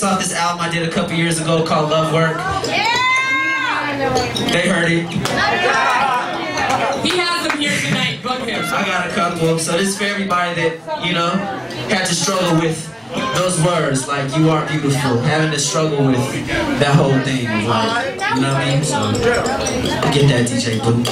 It's off this album I did a couple years ago called Love Work. They heard it. He has them here tonight. Bug him. I got a couple. So this is for everybody that, you know, had to struggle with those words, like you are beautiful, having to struggle with that whole thing, like, you know what I mean? So, I get that, DJ Blue.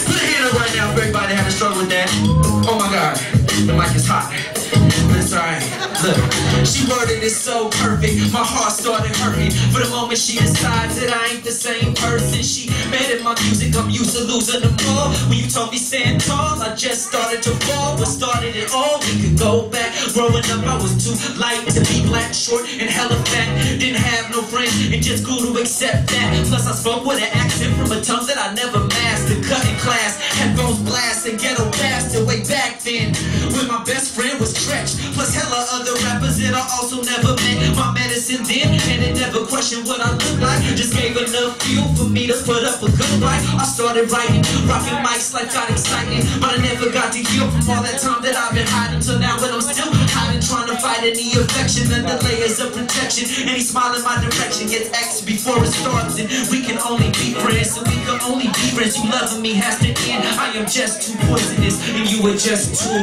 Put a hand up right now for everybody that had to struggle with that. Oh my God, the mic is hot. But it's alright. Look, she worded it so perfect, my heart started hurting. For the moment she decides that I ain't the same person. She mad at my music, I'm used to losing them all. When you told me stand tall, I just started to fall. What started it all? We could go back. Growing up, I was too light to be black, short, and hella fat. Didn't have no friends, and just grew to accept that. Plus I spoke with an accent from a tongue that I never mastered. Cutting class, headphones blasting, ghetto bastard way back then. When my best friend was Stretch, plus hella other rappers that I also never met. My medicine then, and it never questioned what I look like. Just gave enough fuel for me to put up a good fight. I started writing, rocking mics like got exciting, but I never got to heal from all that time that I've been hiding. Till now when I'm still hiding, trying to fight any affection under layers of protection. Any smile in my direction gets X before it starts, and we can only be friends, so we can only be friends. You loving me has to end. I am just too poisonous, and you are just too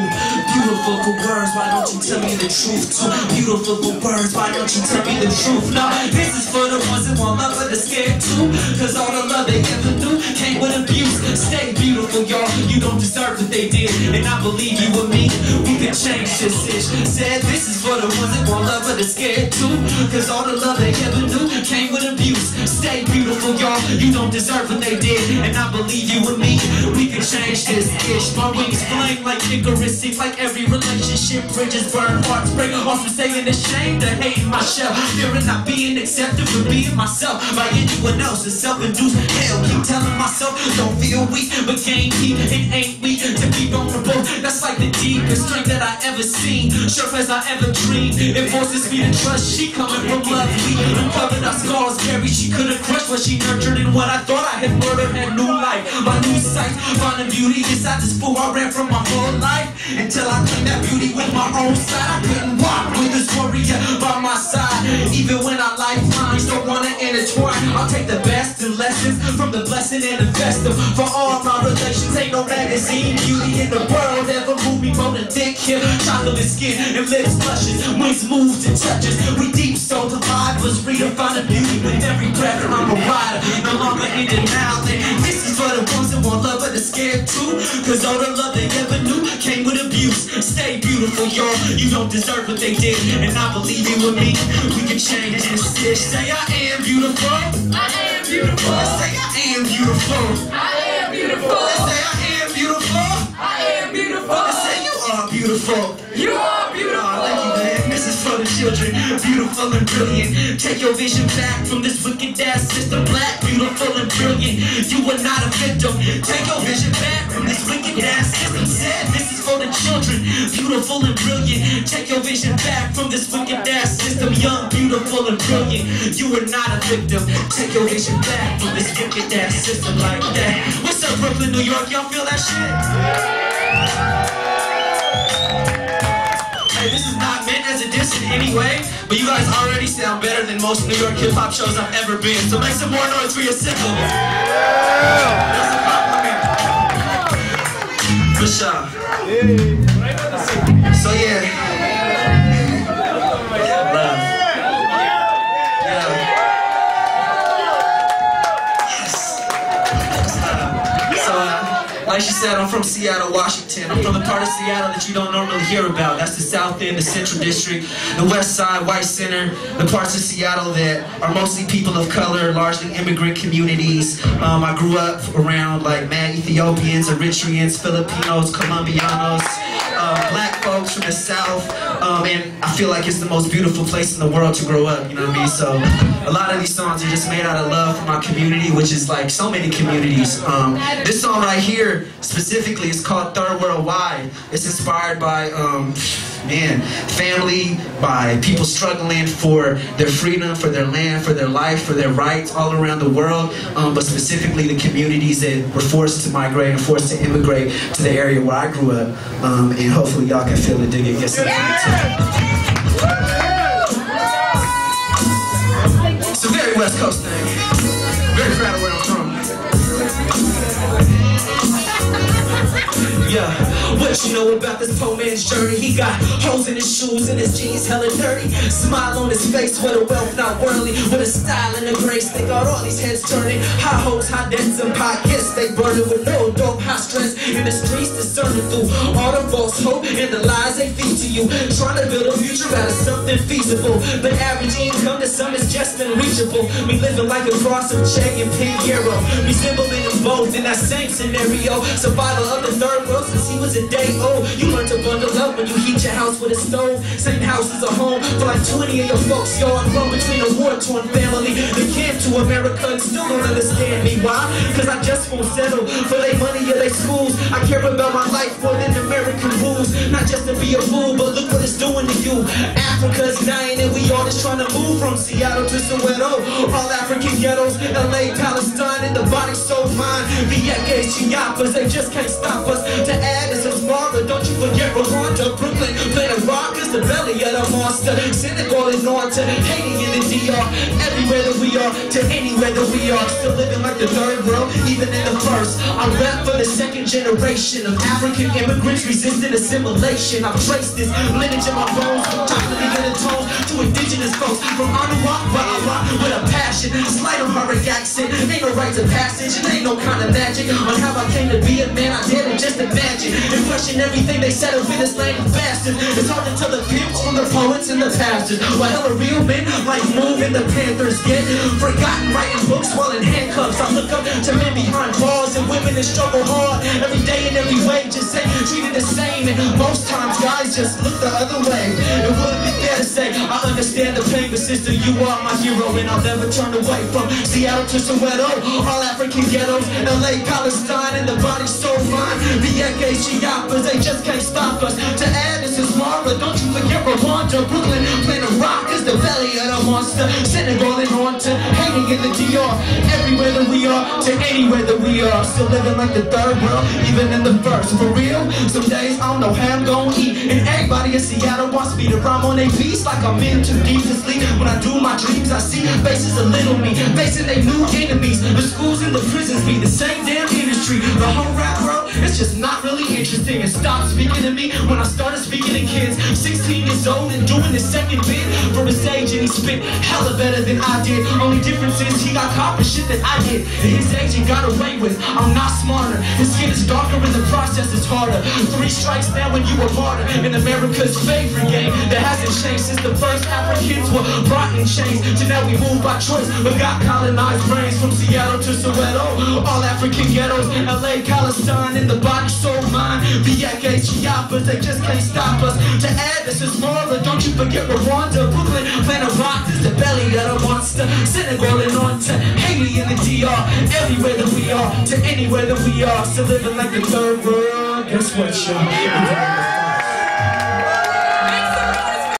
beautiful for words. Why don't you tell me the truth? Too beautiful for words. Why don't you tell me the truth? No, this is for the ones that want love but they're scared too. Cause all the love they ever knew came with abuse. Stay beautiful, y'all. You don't deserve what they did, and I believe you and me, we can change this ish. Said this is for the ones that want love but they're scared too. Cause all the love they ever knew came with abuse. Stay beautiful, y'all. You don't deserve what they did, and I believe you and me, we can change this ish. My wings flame like Icarus, seems like every relationship bridges burn, hearts break off from staying ashamed to hating myself, fearing not being accepted for being myself by anyone else. It's self-induced hell. Keep telling myself don't feel weak, but gain heat. It ain't weak to be vulnerable. That's like the deepest strength that I ever seen, sharp as I ever dreamed. It forces me to trust she coming from love. We uncovered our scars, carried. She couldn't crush what she nurtured, and what I thought I had murdered had new life. My new sight, finding beauty inside this fool I ran from my whole life, until I claimed that beauty with my own side. I couldn't walk with this warrior by my side, even when our lifelines don't wanna intertwine. I'll take the best and lessons from the blessing and invest them for all my relations. Ain't no magazine beauty in the world ever moved me more than thick hair, chocolate skin, and lips blushes, wings moved and touches. We deep so divide was redefining beauty with every breath. I'm a rider, no longer in denial. This is for the ones that want love but they're scared too. Cause all the love they ever knew came with abuse. Stay beautiful, y'all. You don't deserve what they did, and I believe you with me, we can change this. Say I am beautiful. I am beautiful. Say I am beautiful. I am beautiful. Say I am beautiful. I am beautiful. Say you are beautiful. You are beautiful. Oh, thank you, man. This is for the children, beautiful and brilliant. Take your vision back from this wicked ass system. Black, beautiful and brilliant. You are not a victim. Take your vision back from this wicked ass system. Said this is for the children, beautiful and brilliant. Take your vision back from this wicked ass system. Young, beautiful and brilliant. You are not a victim. Take your vision back from this wicked ass system like that. What's up, Brooklyn, New York? Y'all feel that shit? This is not meant as a diss in any way, but you guys already sound better than most New York hip-hop shows I've ever been, so make some more noise for yourselves. That's a compliment. For sure. So yeah. Love. Yeah. Yes. So like she said, I'm from Seattle, Washington. I'm from the part of Seattle that you don't normally hear about. That's the South End, the Central District, the West Side, White Center, the parts of Seattle that are mostly people of color, largely immigrant communities. I grew up around like mad Ethiopians, Eritreans, Filipinos, Colombianos, black folks from the South, and I feel like it's the most beautiful place in the world to grow up, you know what I mean? So a lot of these songs are just made out of love for my community, which is like so many communities. This song right here specifically is called Third World Wide. It's inspired by man, family, by people struggling for their freedom, for their land, for their life, for their rights all around the world, but specifically the communities that were forced to migrate and forced to immigrate to the area where I grew up, and hopefully y'all can feel it, dig it, get something. It's a very West Coast thing. Very proud of where I'm from. Yeah, what you know about this poor man's journey? He got holes in his shoes and his jeans hella dirty. Smile on his face with a wealth not worldly, with a style and a grace. They got all these heads turning. High hopes, high debts, and pockets. They burning with no dope, high stress in the streets, discerning through all the false hope and the lies they feed to you. Trying to build a future out of something feasible, but average income to some is just unreachable. We living like a cross of Che and Pinheiro, resembling them both in that same scenario. Survival of the third world since he was a day old. You learn to bundle up when you heat your house with a stove. Same house as a home for like 20 of your folks. Y'all grown between a war-torn family that came to America and still don't understand me. Why? Cause I just won't settle for their money or their schools. I care about my life more than American rules. Not just to be a fool, but look what it's doing to you. Africa's dying and we all just trying to move from Seattle to Soweto. All African ghettos, LA, Palestine, and the body so fine. Vieques, Chiapas, they just can't stop us. To add is a smaller, don't you forget Rwanda, Brooklyn, Planet Rock is the belly of the monster. Senegal and on to Haiti and the DR. Everywhere that we are, to anywhere that we are. Still living like the third world, even in the first. I rap for the second generation of African immigrants resisting assimilation. I've traced this lineage in my bones, from chocolate and tones to indigenous folks. From Anuak, but I rock with a passion. Slight Amharic accent, ain't no right to passage, and ain't no kind of magic on how I came to be a man. I didn't just imagine and question everything they said over this land of bastards. It's hard to tell the pimps from the poets and the pastors. While hella real men like Move and the Panthers get forgotten writing books while in handcuffs. I look up to men behind bars and women that struggle hard every day and every way, just ain't treated the same. And most times guys just look the other way. It wouldn't be fair to say I understand the pain, but sister, you are my hero and I'll never turn away. From Seattle to Soweto, all African ghettos, LA, Palestine, and the body so fine. Vieques, Chiapas, they just can't stop us. To add, this is Mara, don't you forget Rwanda, Brooklyn, Planet Rock is the belly of the monster. Senegal and on to Haiti in the DR. Everywhere that we are, to anywhere that we are. Still living like the third world, even in the first. For real, some days I don't know how I'm gonna eat. And everybody in Seattle wants me to rhyme on their beats like I'm in too deep to sleep. When I do my dreams, I see faces of little me, facing their new enemies. The schools and the prisons be the same damn industry. The whole rap world, it's just not really interesting. And stopped speaking to me when I started speaking to kids. 16 years old and doing the second bit for his age, and he spit hella better than I did. Only difference is he got caught for shit that I did. At his age he got away with, I'm not smarter. His skin is darker and the process is harder. 3 strikes now when you a martyr. In America's favorite game that hasn't changed since the first Africans were brought in chains. So now we move by choice, but got colonized brains. From Seattle to Soweto, all African ghettos, LA, Palestine, and the body so mine. Vieques, Chiapas, they just can't stop us. To add, this is Mara, don't you forget Rwanda, Brooklyn, Planet Rock is the belly of the monster. Senegal and on to Haiti in the DR. Everywhere that we are, to anywhere that we are. Still living like the third world. Guess what, y'all?